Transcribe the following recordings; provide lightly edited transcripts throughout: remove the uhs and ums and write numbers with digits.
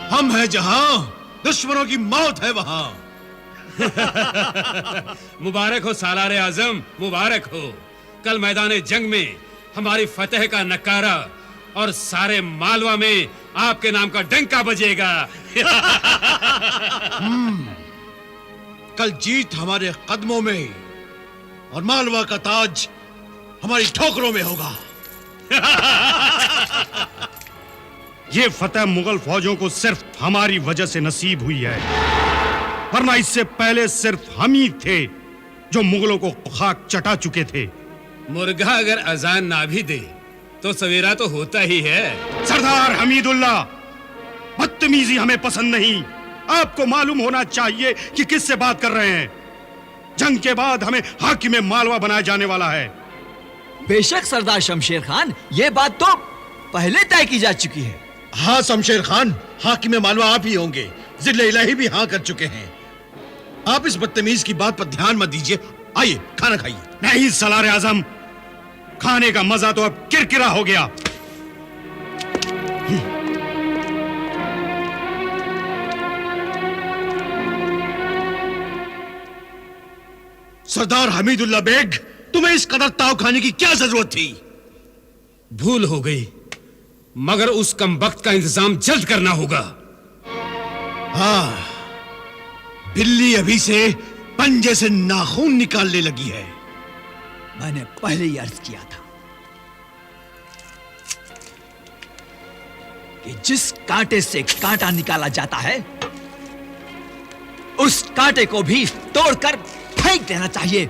हम हैं जहां दुश्मनों की मौत है वहां। मुबारक हो सालारे आजम, मुबारक हो। कल मैदान जंग में हमारी फतेह का नकारा और सारे मालवा में आपके नाम का डंका बजेगा। कल जीत हमारे कदमों में और मालवा का ताज हमारी ठोकरों में होगा। ये फतेह मुगल फौजों को सिर्फ हमारी वजह से नसीब हुई है, वरना इससे पहले सिर्फ हम ही थे जो मुगलों को खाक चटा चुके थे। मुर्गा अगर अजान ना भी दे तो सवेरा तो होता ही है। सरदार हमीदुल्लाह, बदतमीजी हमें पसंद नहीं। आपको मालूम होना चाहिए कि किससे बात कर रहे हैं। जंग के बाद हमें हाकिम मालवा बनाया जाने वाला है। बेशक सरदार शमशेर खान, ये बात तो पहले तय की जा चुकी है। हाँ शमशेर खान, हाकिम मालवा आप ही होंगे। जिले इलाही भी हाँ कर चुके हैं। आप इस बदतमीज की बात पर ध्यान मत दीजिए। आइए खाना खाइए। नहीं सलार आजम, खाने का मजा तो अब किरकिरा हो गया। सरदार हमीदुल्लाह बेग, तुम्हें इस कदर ताव खाने की क्या जरूरत थी? भूल हो गई, मगर उस कमबख्त का इंतजाम जल्द करना होगा। हाँ, बिल्ली अभी से पंजे से नाखून निकालने लगी है। मैंने पहले ही अर्ज किया था कि जिस कांटे से कांटा निकाला जाता है उस कांटे को भी तोड़कर फेंक देना चाहिए।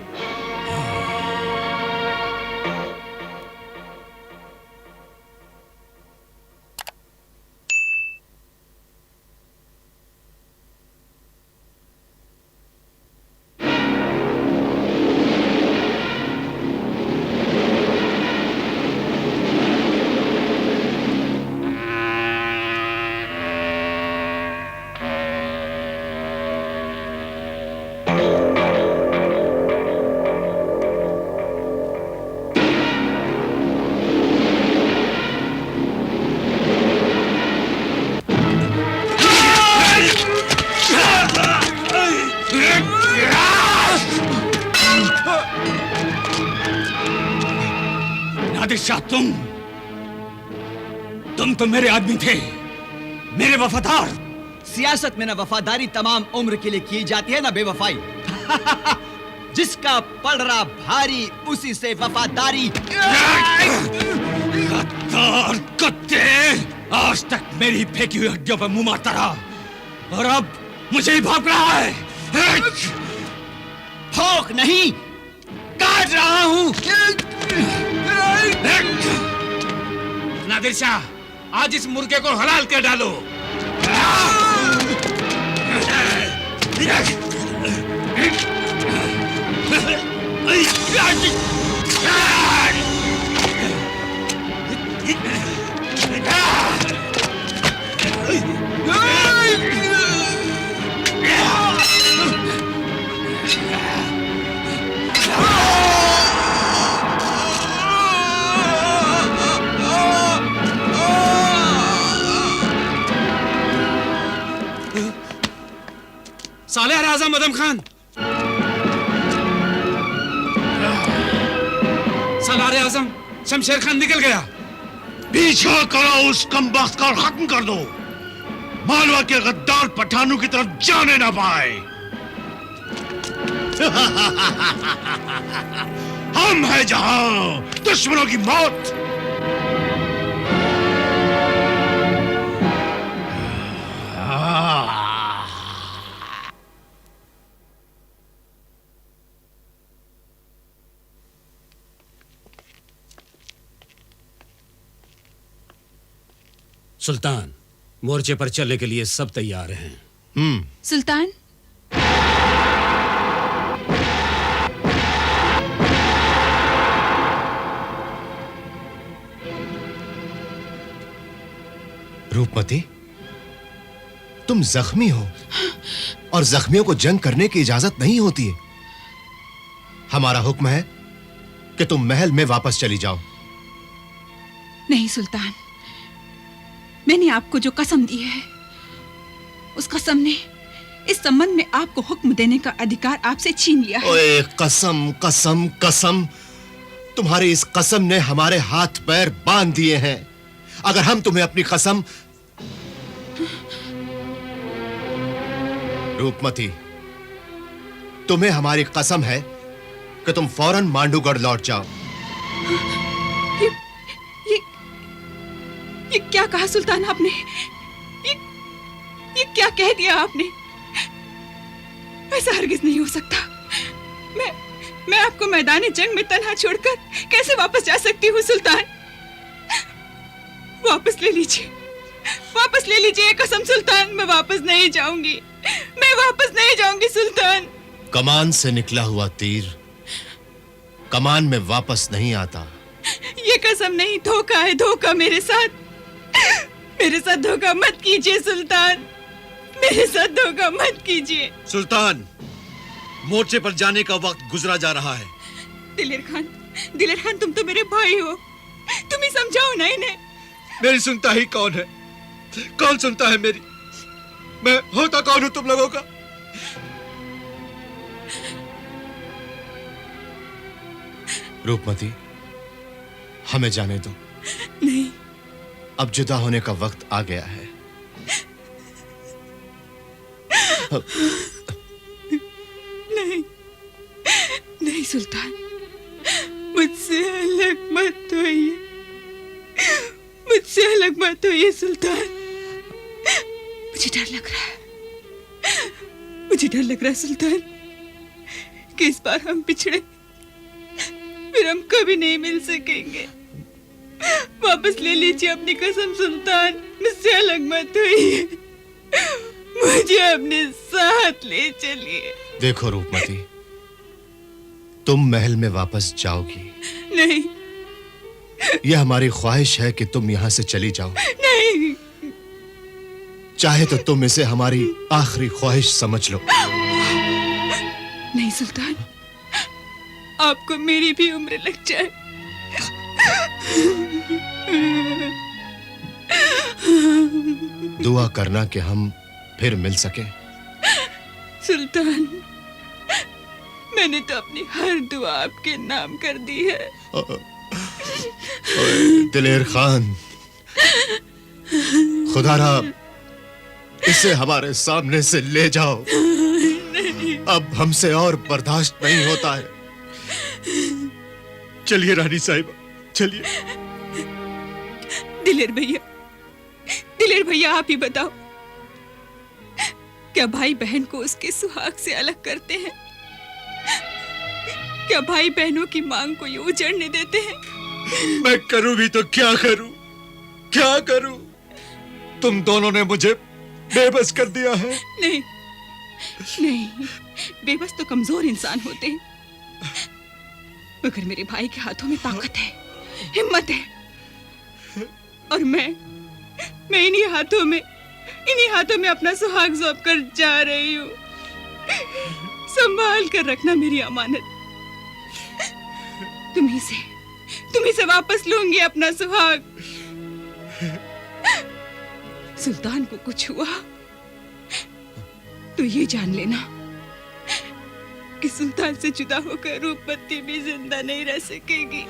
शाह, तुम तो मेरे आदमी थे, मेरे वफादार। सियासत में ना वफादारी तमाम उम्र के लिए की जाती है, ना बेवफाई। जिसका पड़ रहा भारी उसी से वफादारी। गद्दार कुत्ते, आज तक मेरी फेंकी हुई हड्डियों पर मुंह मारता रहा और अब मुझे ही भौंक रहा है। भौंक नहीं, काट रहा हूं। नादिर शाह, आज इस मुर्गे को हलाल कर डालो। सालेह आज़म अदम खान, सालार आज़म शमशेर खान निकल गया। पीछा करो उस कमबख्त का और खत्म कर दो। मालवा के गद्दार पठानों की तरफ जाने ना पाए। हम हैं जहां दुश्मनों की मौत। सुल्तान, मोर्चे पर चलने के लिए सब तैयार हैं। सुल्तान, रूपमती, तुम जख्मी हो और जख्मियों को जंग करने की इजाजत नहीं होती है। हमारा हुक्म है कि तुम महल में वापस चली जाओ। नहीं सुल्तान, मैंने आपको जो कसम दी है, उस कसम ने इस संबंध में आपको हुक्म देने का अधिकार आपसे छीन लिया है। ओए कसम कसम कसम, तुम्हारी इस कसम ने हमारे हाथ पैर बांध दिए हैं। अगर हम तुम्हें अपनी कसम... रूपमती, तुम्हें हमारी कसम है कि तुम फौरन मांडूगढ़ लौट जाओ। ये क्या कहा सुल्तान आपने? ये क्या कह दिया आपने? ऐसा हरगिज नहीं हो सकता। मैं आपको मैदानी जंग में तन्हा छोड़कर कैसे वापस जा सकती हूँ सुल्तान? वापस ले लीजिए, वापस ले लीजिए ये कसम सुल्तान। मैं वापस नहीं जाऊंगी, मैं वापस नहीं जाऊंगी सुल्तान। कमान से निकला हुआ तीर कमान में वापस नहीं आता। ये कसम नहीं, धोखा है, धोखा मेरे साथ। मेरे साथ धोखा मत कीजिए सुल्तान, मेरे साथ धोखा मत कीजिए। सुल्तान, मोर्चे पर जाने का वक्त गुजरा जा रहा है। दिलेर खान, तुम तो मेरे भाई हो, तुम ही समझाओ ना इन्हें। मेरी सुनता ही कौन है? कौन सुनता है मेरी? मैं होता कौन हूं तुम लोगों का? रूपमती, हमें जाने दो। नहीं, अब जुदा होने का वक्त आ गया है। नहीं सुल्तान, मुझसे अलग मत होइए, मुझसे अलग मत होइए सुल्तान। मुझे डर लग रहा है, मुझे डर लग रहा है सुल्तान कि इस बार हम पिछड़े, फिर हम कभी नहीं मिल सकेंगे। वापस ले लीजिए अपनी कसम सुल्तान, मुझसे अलग मत होइए, मुझे अपने साथ ले चलिए। देखो रूपमती, तुम महल में वापस जाओगी नहीं, यह हमारी ख्वाहिश है कि तुम यहां से चली जाओ। नहीं, चाहे तो तुम इसे हमारी आखिरी ख्वाहिश समझ लो। नहीं सुल्तान, आपको मेरी भी उम्र लग जाए। दुआ करना कि हम फिर मिल सके। सुल्तान, मैंने तो अपनी हर दुआ आपके नाम कर दी है। दिलेर खान, खुदारा इसे हमारे सामने से ले जाओ। अब हमसे और बर्दाश्त नहीं होता है। चलिए रानी साहिबा, चलिए। दिलेर भैया आप ही बताओ, क्या भाई बहन को उसके सुहाग से अलग करते हैं? क्या भाई बहनों की मांग को ये उजड़ने देते हैं? मैं करूं भी तो क्या करूं, क्या करूं? तुम दोनों ने मुझे बेबस कर दिया है। नहीं, बेबस तो कमजोर इंसान होते हैं, मगर मेरे भाई के हाथों में ताकत है, हिम्मत है, और मैं इन्हीं हाथों में अपना सुहाग सौंप कर जा रही हूँ। संभाल कर रखना मेरी अमानत। तुम्ही से वापस लूंगी अपना सुहाग। सुल्तान को कुछ हुआ तो ये जान लेना कि सुल्तान से जुदा होकर रूपमती भी जिंदा नहीं रह सकेगी।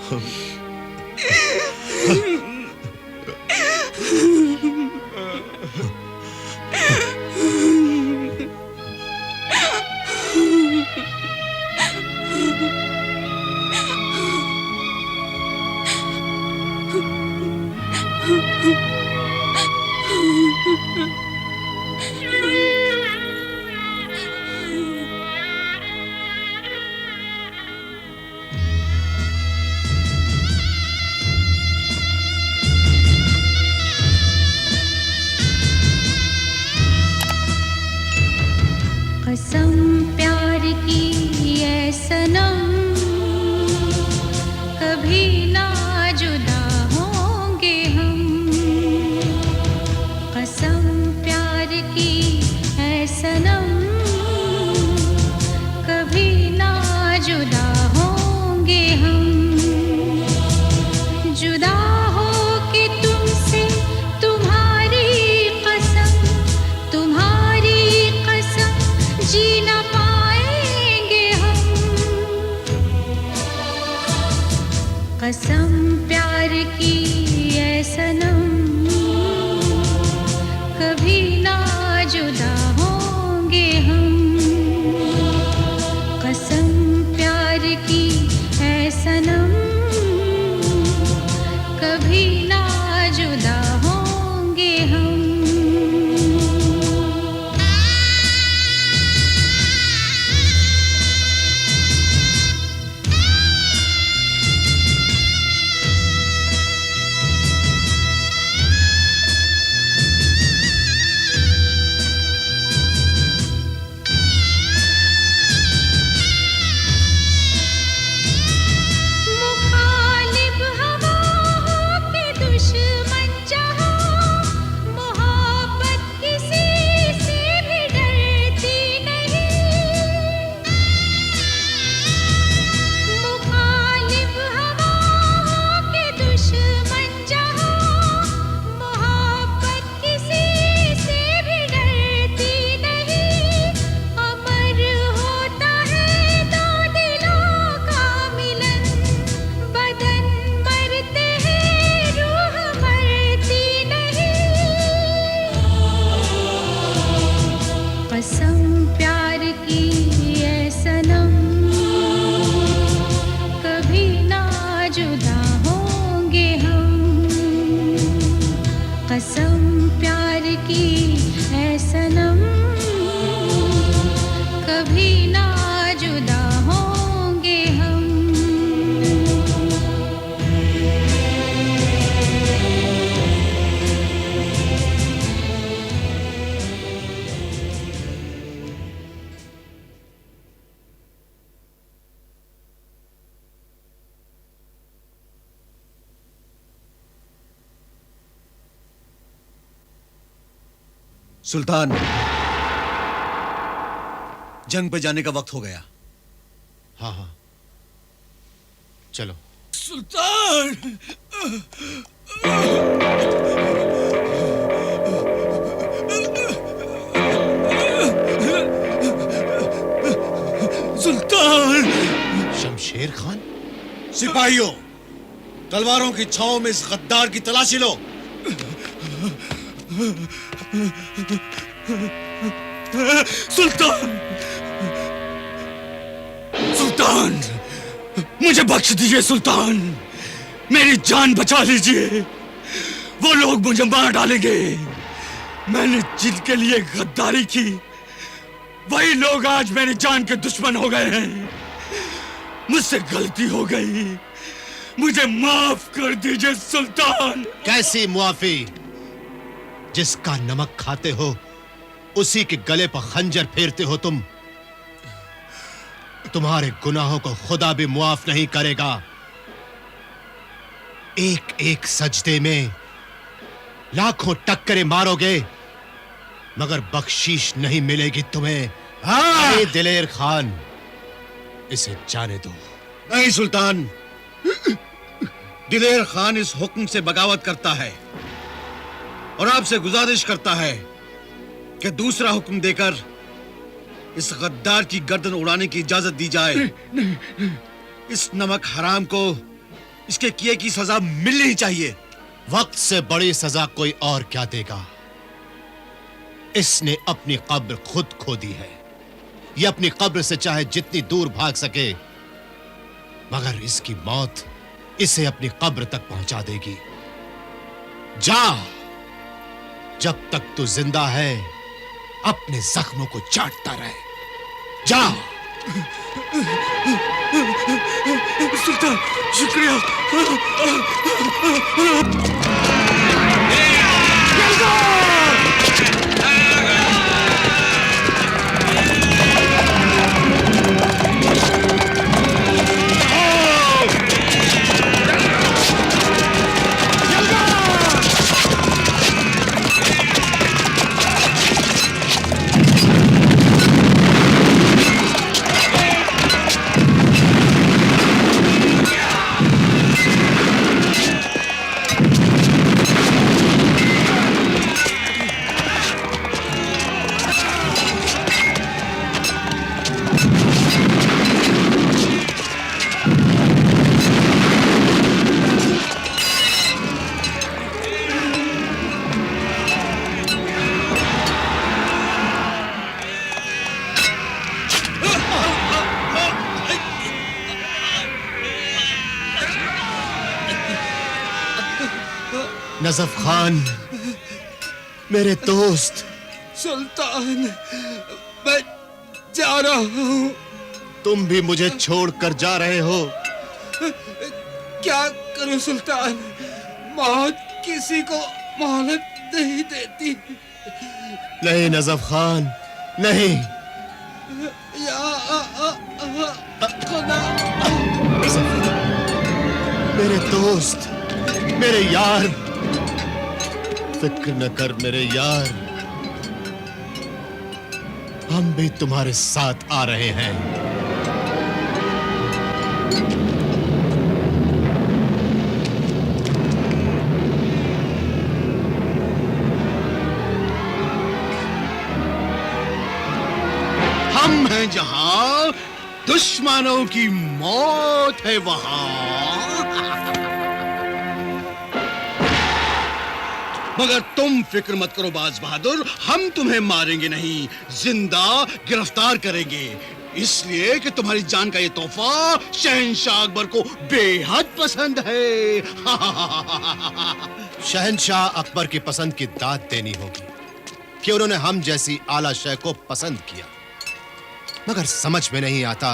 कसम प्यार की है सनम, कभी ना जुदा होंगे हम। कसम प्यार की है सनम, कभी ना जुदा होंगे हम। कसम प्यार की है सनम, कभी ना जुदा होंगे हम। कसम प्यार की है सनम, कभी ना जुदा होंगे हम। मुखालिफ हवाओं के दुश्मन जहां, मोहब्बत किसी से भी डरती नहीं। मुखालिफ हवाओं के दुश्मन जहां, मोहब्बत किसी से भी डरती नहीं। अमर होता है दो दिलों का मिलन, बदन मरते हैं रूह मरती नहीं। कसम प्यार की है सनम, कभी ना जुदा होंगे हम। कसम प्यार की है सनम, कभी ना जुदा होंगे हम। सुल्तान, जंग पे जाने का वक्त हो गया। हाँ हाँ, चलो। सुल्तान! सुल्तान! शमशेर खान, सिपाहियों, तलवारों की छांव में इस गद्दार की तलाशी लो। सुल्तान! सुल्तान! मुझे बख्श दीजिए सुल्तान, मेरी जान बचा लीजिए। वो लोग मुझे मार डालेंगे। मैंने जिनके लिए गद्दारी की, वही लोग आज मेरी जान के दुश्मन हो गए हैं। मुझसे गलती हो गई, मुझे माफ कर दीजिए सुल्तान। कैसी मुआफी? जिसका नमक खाते हो उसी के गले पर खंजर फेरते हो तुम। तुम्हारे गुनाहों को खुदा भी मुआफ नहीं करेगा। एक एक सजदे में लाखों टक्करें मारोगे, मगर बख्शीश नहीं मिलेगी तुम्हें। अरे दिलेर खान, इसे जाने दो। नहीं सुल्तान, दिलेर खान इस हुक्म से बगावत करता है और आपसे गुजारिश करता है कि दूसरा हुक्म देकर इस गद्दार की गर्दन उड़ाने की इजाजत दी जाए। इस नमक हराम को इसके किए की सजा मिलनी ही चाहिए। वक्त से बड़ी सजा कोई और क्या देगा? इसने अपनी कब्र खुद खो दी है। ये अपनी कब्र से चाहे जितनी दूर भाग सके, मगर इसकी मौत इसे अपनी कब्र तक पहुंचा देगी। जा, जब तक तू जिंदा है अपने जख्मों को चाटता रहे। जा। सुल्तान, शुक्रिया। नजफ खान, मेरे दोस्त। सुल्तान, मैं जा रहा हूँ। तुम भी मुझे छोड़कर जा रहे हो? क्या करूं सुल्तान, मौत किसी को मोहलत नहीं देती। नहीं नजफ खान, नहीं। खुदा, मेरे दोस्त, मेरे यार, फिक्र न कर मेरे यार, हम भी तुम्हारे साथ आ रहे हैं। हम हैं जहां, दुश्मनों की मौत है वहां। मगर तुम फिक्र मत करो बाज बहादुर, हम तुम्हें मारेंगे नहीं, जिंदा गिरफ्तार करेंगे। इसलिए कि तुम्हारी जान का ये तोहफा शहंशाह अकबर को बेहद पसंद है। शहंशाह अकबर की पसंद की दाद देनी होगी कि उन्होंने हम जैसी आला शय को पसंद किया, मगर समझ में नहीं आता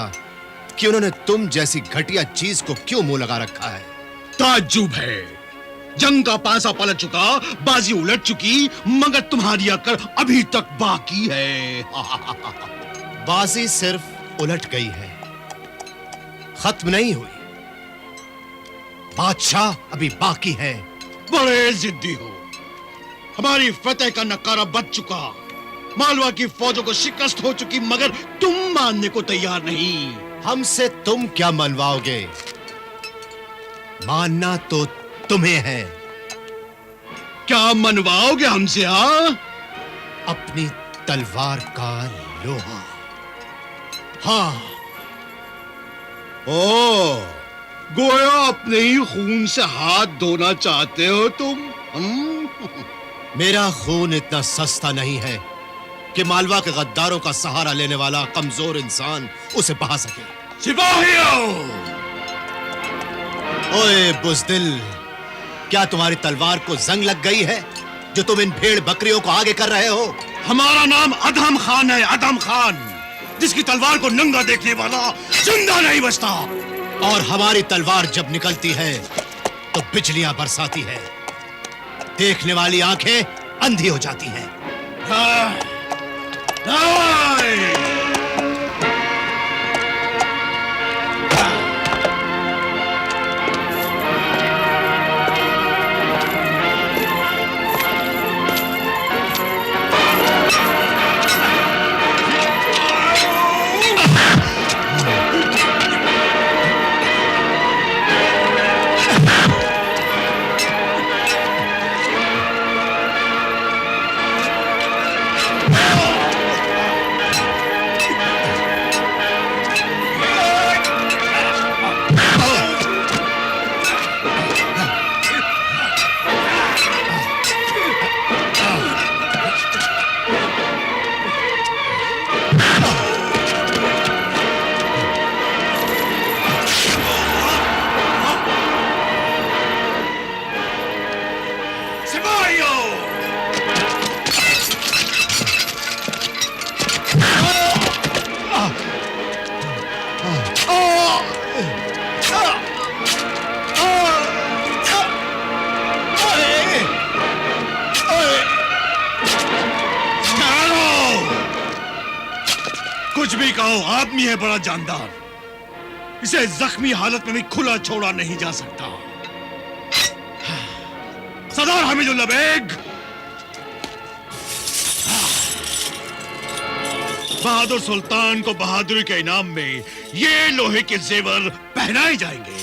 कि उन्होंने तुम जैसी घटिया चीज को क्यों मुंह लगा रखा है। ताज्जुब है, जंग का पासा पलट चुका, बाजी उलट चुकी, मगर तुम्हारी अकड़ अभी तक बाकी है। बाजी सिर्फ उलट गई है, खत्म नहीं हुई। बादशाह अभी बाकी है। बड़े जिद्दी हो, हमारी फतेह का नकारा बच चुका, मालवा की फौजों को शिकस्त हो चुकी, मगर तुम मानने को तैयार नहीं। हमसे तुम क्या मनवाओगे? मानना तो तुम्हें है। क्या मनवाओगे हमसे? अपनी तलवार का लोहा। हाँ। ओ, गोया अपने ही खून से हाथ धोना चाहते हो तुम? मेरा खून इतना सस्ता नहीं है कि मालवा के गद्दारों का सहारा लेने वाला कमजोर इंसान उसे बहा सके। सिपाहियों! ओए बुज़दिल, क्या तुम्हारी तलवार को जंग लग गई है जो तुम इन भेड़ बकरियों को आगे कर रहे हो? हमारा नाम अदम खान है, अदम खान, जिसकी तलवार को नंगा देखने वाला जिंदा नहीं बचता। और हमारी तलवार जब निकलती है तो बिजलियां बरसाती है, देखने वाली आंखें अंधी हो जाती हैं। कुछ भी कहो, आदमी है बड़ा जानदार, इसे जख्मी हालत में भी खुला छोड़ा नहीं जा सकता। सरदार हमीदुल्लाह बेग, बहादुर सुल्तान को बहादुरी के इनाम में ये लोहे के जेवर पहनाए जाएंगे।